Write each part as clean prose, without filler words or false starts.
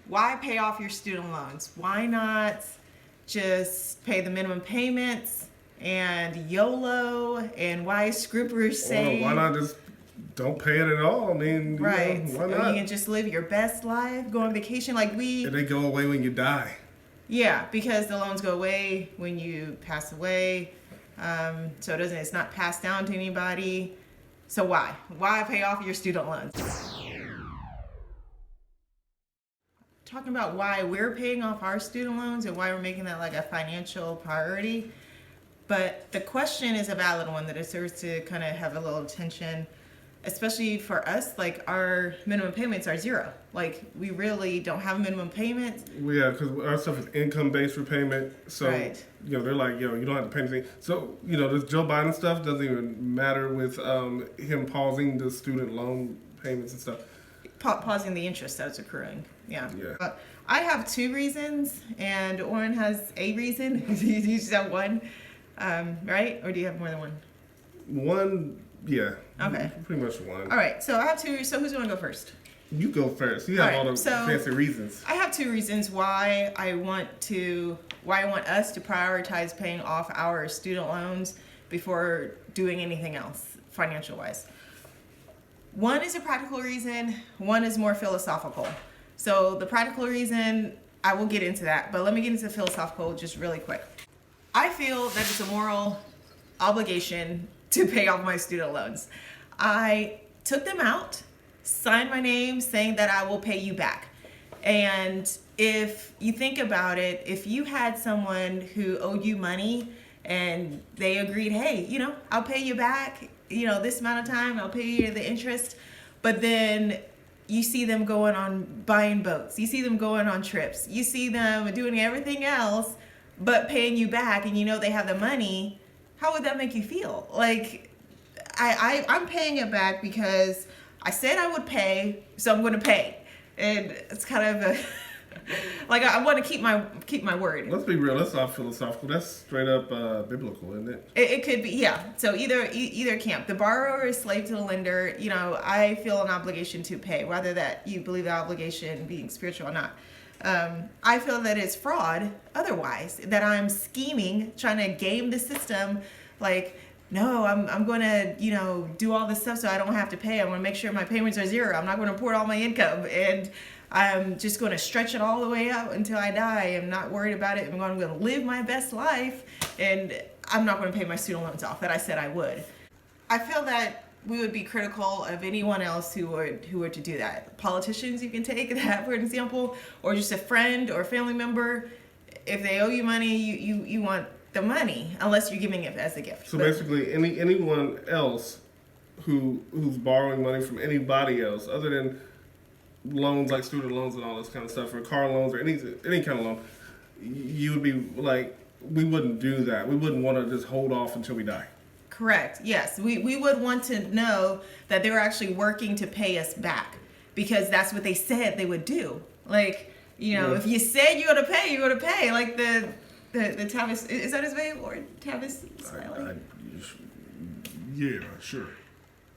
why pay off your student loans? Why not just pay the minimum payments and YOLO? And why scroopers say... Why not just don't pay it at all? I mean, right. Why Or not? you can just live your best life, go on vacation like we... And they go away when you die. Yeah, because the loans go away when you pass away. So it's not passed down to anybody. So why? Why pay off your student loans? Talking about why we're paying off our student loans and why we're making that like a financial priority. But the question is a valid one that deserves to kind of have a little attention, especially for us. Like, our minimum payments are zero. Like, we really don't have a minimum payment. Yeah, because our stuff is income-based repayment. So, right. They're like, you don't have to pay anything. So, this Joe Biden stuff doesn't even matter with him pausing the student loan payments and stuff. Pausing the interest that's accruing. Yeah. I have two reasons, and Oren has a reason. You just have one, right? Or do you have more than one? One, yeah. Okay. Pretty much one. All right. So I have two. So who's going to go first? You go first. You have all the fancy reasons. I have two reasons why I want us to prioritize paying off our student loans before doing anything else, financial-wise. One is a practical reason. One is more philosophical. So the practical reason, I will get into that, but let me get into the philosophical just really quick. I feel that it's a moral obligation to pay off my student loans. I took them out, signed my name saying that I will pay you back. And if you think about it, if you had someone who owed you money and they agreed, hey, I'll pay you back, this amount of time, I'll pay you the interest, but then you see them going on buying boats, you see them going on trips, you see them doing everything else but paying you back, and they have the money, how would that make you feel? Like, I'm paying it back because I said I would pay, so I'm going to pay. And it's kind of a like, I want to keep my word. Let's be real. That's not philosophical. That's straight up biblical, isn't it? It could be, yeah. So either camp. The borrower is slave to the lender. I feel an obligation to pay, whether that you believe the obligation being spiritual or not. I feel that it's fraud otherwise, that I'm scheming, trying to game the system. Like, no, I'm going to, do all this stuff so I don't have to pay. I want to make sure my payments are zero. I'm not going to pour all my income, and I'm just going to stretch it all the way out until I die. I'm not worried about it. I'm going to live my best life, and I'm not going to pay my student loans off that I said I would. I feel that we would be critical of anyone else who were to do that. Politicians, you can take that for an example, or just a friend or a family member. If they owe you money, you want the money, unless you're giving it as a gift. So basically, anyone else who's borrowing money from anybody else, other than loans like student loans and all this kind of stuff, or car loans, or any kind of loan, you would be like, we wouldn't do that. We wouldn't want to just hold off until we die. Correct. Yes, we would want to know that they were actually working to pay us back, because that's what they said they would do. Like, if you said you're gonna pay, you're gonna pay. Like the Tavis, is that his name, or Tavis Smiley? Yeah, sure.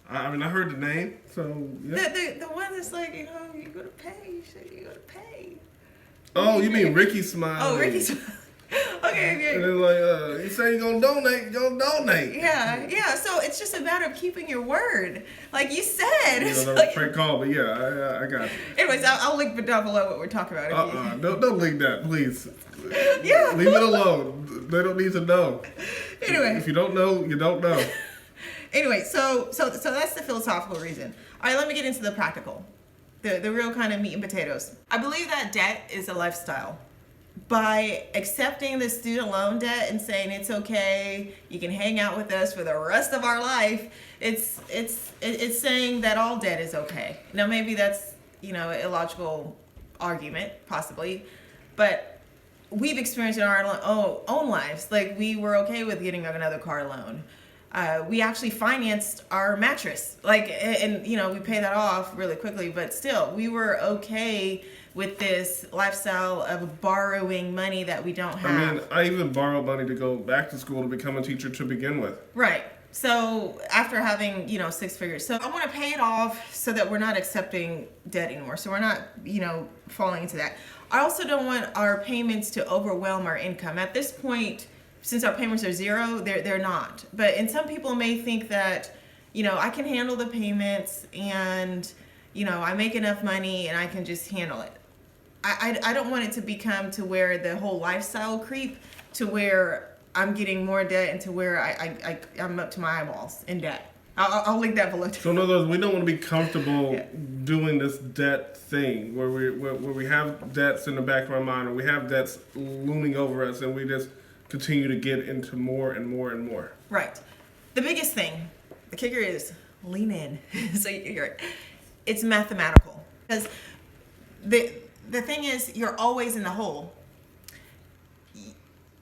I mean, I heard the name, so yeah. The one that's like, you're gonna pay. You said you're gonna pay. Oh, you mean Ricky Smiley? Oh, Ricky Smiley. Okay. And then like, you say you're gonna donate, you're gonna donate. Yeah. So it's just a matter of keeping your word, like you said. That was a prank call, but yeah, I got you. Anyways, I'll link down below what we're talking about. Don't link that, please. Yeah. Leave it alone. They don't need to know. Anyway, if you don't know, you don't know. Anyway, so that's the philosophical reason. All right, let me get into the practical, the real kind of meat and potatoes. I believe that debt is a lifestyle. By accepting the student loan debt and saying it's okay, you can hang out with us for the rest of our life, it's saying that all debt is okay. Now maybe that's an illogical argument, possibly, but we've experienced in our own lives, like we were okay with getting another car loan. We actually financed our mattress, and we pay that off really quickly, but still, we were okay with this lifestyle of borrowing money that we don't have. I mean, I even borrowed money to go back to school to become a teacher to begin with. Right. So after having, 6 figures, so I want to pay it off so that we're not accepting debt anymore. So we're not, falling into that. I also don't want our payments to overwhelm our income. At this point, since our payments are zero, they're not. And some people may think that, I can handle the payments and, I make enough money and I can just handle it. I don't want it to become to where the whole lifestyle creep to where I'm getting more debt and to where I'm up to my eyeballs in debt. I'll link that below. So in other words, we don't want to be comfortable doing this debt thing where we have debts in the back of our mind, or we have debts looming over us, and we just continue to get into more and more and more. Right. The biggest thing, the kicker is lean in. So it's mathematical, because the thing is, you're always in the hole.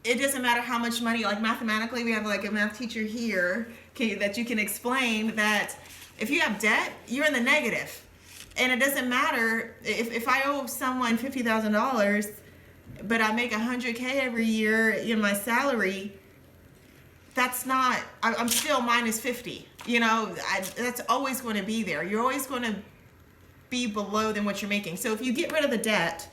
It doesn't matter how much money, like mathematically, we have like a math teacher here that you can explain that if you have debt, you're in the negative. And it doesn't matter if I owe someone $50,000, but I make $100K every year in my salary, that's not, I'm still minus 50. That's always going to be there. You're always going to be below than what you're making. So if you get rid of the debt,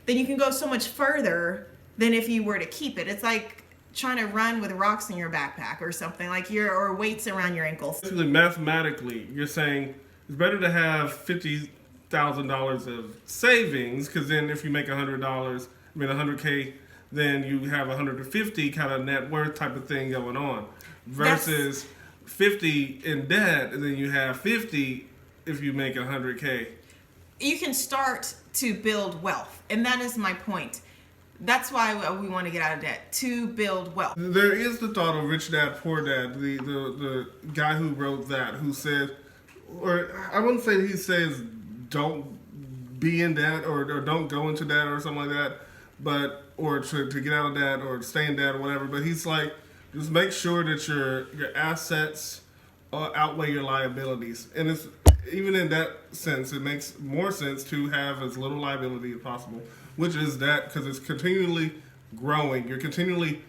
then you can go so much further than if you were to keep it. It's like trying to run with rocks in your backpack or something, or weights around your ankles. Basically, mathematically, you're saying it's better to have $50,000 of savings, because then if you make $100K, then you have 150 kind of net worth type of thing going on, versus 50 in debt, and then you have 50 if you make 100K. You can start to build wealth, and that is my point. That's why we want to get out of debt, to build wealth. There is the thought of Rich Dad, Poor Dad, the guy who wrote that, who said, or I wouldn't say he says don't be in debt or don't go into debt or something like that, or to get out of debt or stay in debt or whatever, but he's like, just make sure that your assets outweigh your liabilities. And it's even in that sense, it makes more sense to have as little liability as possible, which is that, because it's continually growing. You're continually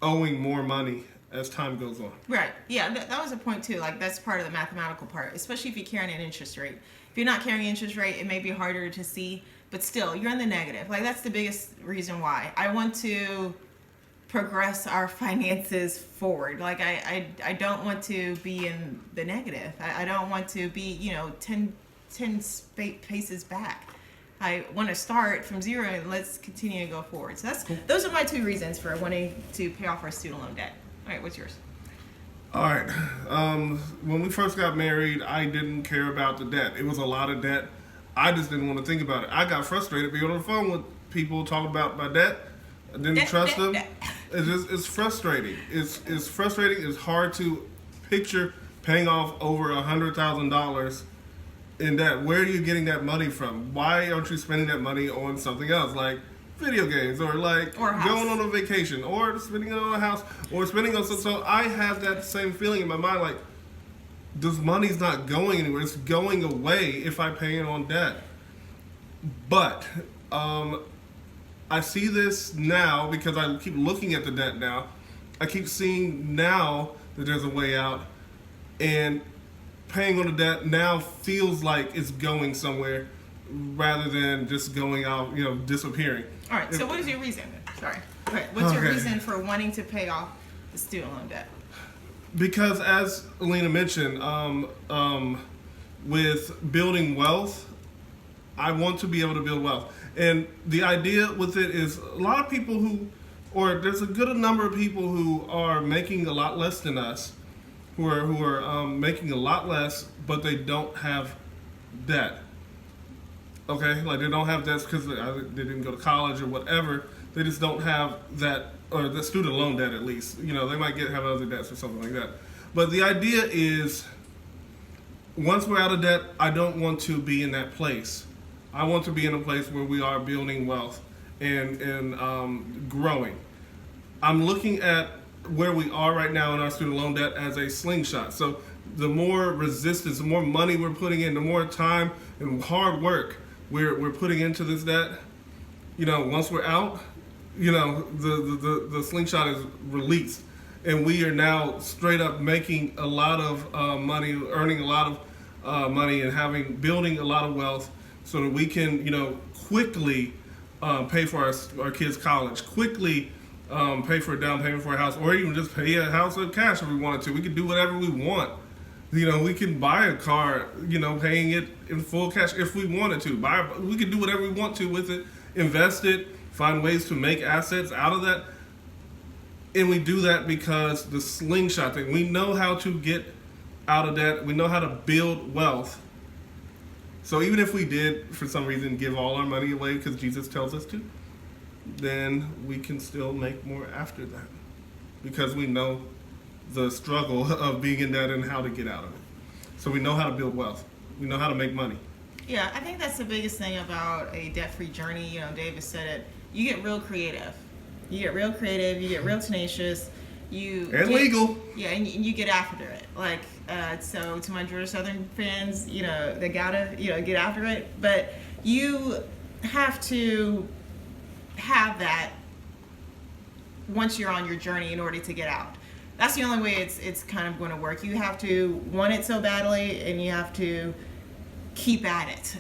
owing more money as time goes on. Right. Yeah, that was a point too. Like, that's part of the mathematical part, especially if you're carrying an interest rate. If you're not carrying an interest rate, it may be harder to see, but still, you're in the negative. Like, that's the biggest reason why. I want to progress our finances forward. Like, I don't want to be in the negative. I don't want to be, 10 paces back. I want to start from zero and let's continue to go forward. So those are my two reasons for wanting to pay off our student loan debt. All right, what's yours? All right. When we first got married, I didn't care about the debt. It was a lot of debt. I just didn't want to think about it. I got frustrated being on the phone with people talking about my debt. I didn't trust them. It's frustrating. It's frustrating. It's hard to picture paying off over $100,000 in debt. Where are you getting that money from? Why aren't you spending that money on something else, like video games, or going on a vacation, or spending it on a house, or spending on something? So I have that same feeling in my mind, like, this money's not going anywhere. It's going away if I pay it on debt. But I see this now because I keep looking at the debt now. I keep seeing now that there's a way out, and paying on the debt now feels like it's going somewhere rather than just going out, disappearing. All right, so what is your reason? Sorry. Okay, what's your reason for wanting to pay off the student loan debt? Because, as Alina mentioned, with building wealth, I want to be able to build wealth. And the idea with it is a lot of people there's a good number of people who are making a lot less than us, who are making a lot less, but they don't have debt. Okay, like they don't have debts because they didn't go to college or whatever. They just don't have that, or the student loan debt at least. They might have other debts or something like that. But the idea is, once we're out of debt, I don't want to be in that place. I want to be in a place where we are building wealth and growing. I'm looking at where we are right now in our student loan debt as a slingshot. So the more resistance, the more money we're putting in, the more time and hard work we're putting into this debt, once we're out, the slingshot is released. and we are now straight up making a lot of money, earning a lot of money, and building a lot of wealth, so that we can, quickly pay for our kids' college, quickly pay for a down payment for a house, or even just pay a house with cash if we wanted to. We can do whatever we want. We can buy a car, paying it in full cash if we wanted to. We can do whatever we want to with it, invest it, find ways to make assets out of that. And we do that because the slingshot thing, we know how to get out of debt. We know how to build wealth. So even if we did, for some reason, give all our money away because Jesus tells us to, then we can still make more after that, because we know the struggle of being in debt and how to get out of it. So we know how to build wealth. We know how to make money. Yeah, I think that's the biggest thing about a debt-free journey. David said it. You get real creative. You get real tenacious. Legal. Yeah, and you get after it. Like, so to my Georgia Southern fans, they gotta, get after it. But you have to have that once you're on your journey in order to get out. That's the only way it's kind of going to work. You have to want it so badly, and you have to keep at it.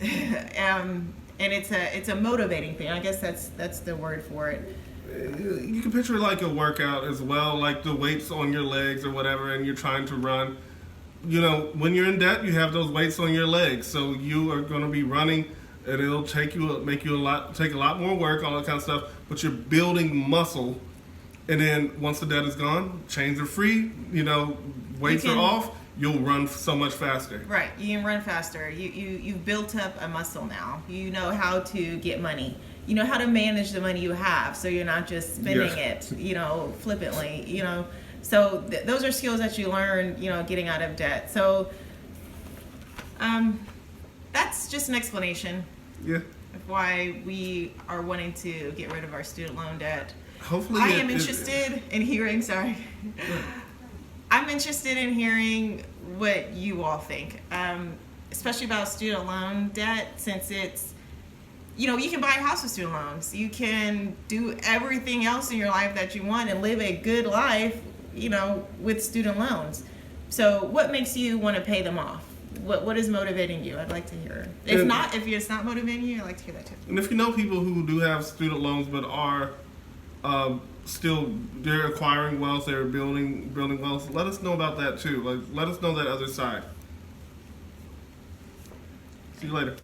And it's a motivating thing. I guess that's the word for it. You can picture it like a workout as well, like the weights on your legs or whatever, and you're trying to run. When you're in debt, you have those weights on your legs, so you are going to be running, and it'll take a lot more work, all that kind of stuff. But you're building muscle. And then once the debt is gone, chains are free, weights are off, you'll run so much faster. Right, you can run faster. You've built up a muscle now. You know how to get money. You know how to manage the money you have, so you're not just spending it, flippantly, So those are skills that you learn, getting out of debt. So that's just an explanation of why we are wanting to get rid of our student loan debt. Hopefully, I am interested in hearing. Sorry, I'm interested in hearing what you all think, especially about student loan debt, since it's, you can buy a house with student loans. You can do everything else in your life that you want and live a good life, with student loans. So, what makes you want to pay them off? What is motivating you? I'd like to hear. If it's not motivating you, I'd like to hear that too. And if you know people who do have student loans but are they're acquiring wealth, they're building wealth, let us know about that too. Let us know that other side. See you later.